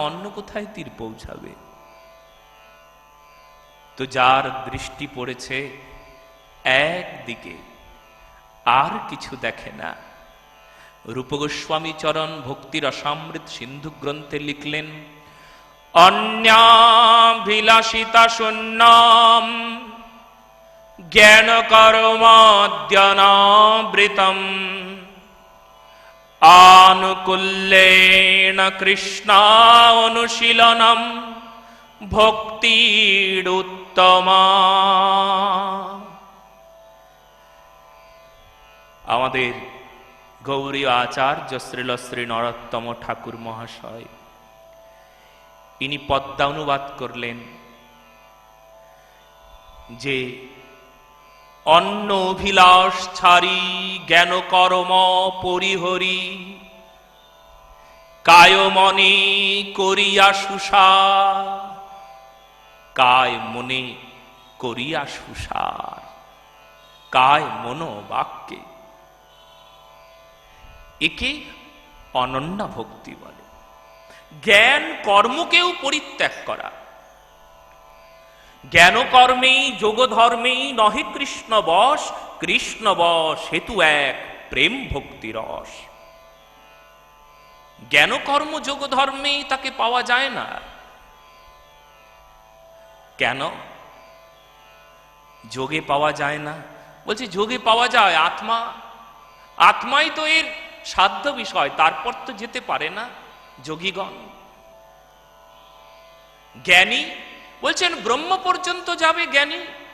অন্য কোথায় তীর পৌঁছাবে? তো যার দৃষ্টি পড়েছে একদিকে, আর কিছু দেখে না। রূপ গোস্বামী চরণ ভক্তির অসমৃত সিন্ধু গ্রন্থে লিখলেন, অন্যাভিলাষিতা শূন্যম জ্ঞান কর্মাদ্যনাবৃতম আনুকূল্যেন কৃষ্ণানুশীলনম ভক্তিরুত্তমা। আমাদের গৌরীয় আচার্য শ্রীল শ্রী নরোত্তম ঠাকুর মহাশয় ইনি পদ্মা অনুবাদ করলেন যে অন্য অভিলাষ ছাড়ি জ্ঞান কর্ম পরিহরি কায় মনে করিয়া সুসার। কায় মনে করিয়া সুসার, কায় মন বাক্যে, একে অনন্য ভক্তি বলে। জ্ঞান কর্মকেও পরিত্যাগ করা। জ্ঞান কর্মেই যোগ ধর্মেই নহে কৃষ্ণ বশ, কৃষ্ণ বশ হেতু এক প্রেম ভক্তি রস। জ্ঞান কর্ম যোগ ধর্মেই তাকে পাওয়া যায় না। কেন যোগে পাওয়া যায় না? বলছে যোগে পাওয়া যায়, আত্মা, আত্মাই তো এর সাধ্য বিষয়, তারপর তো যেতে পারে না যোগীগণ। জ্ঞানী বলছেন ব্রহ্ম পর্যন্ত যাবে জ্ঞানী,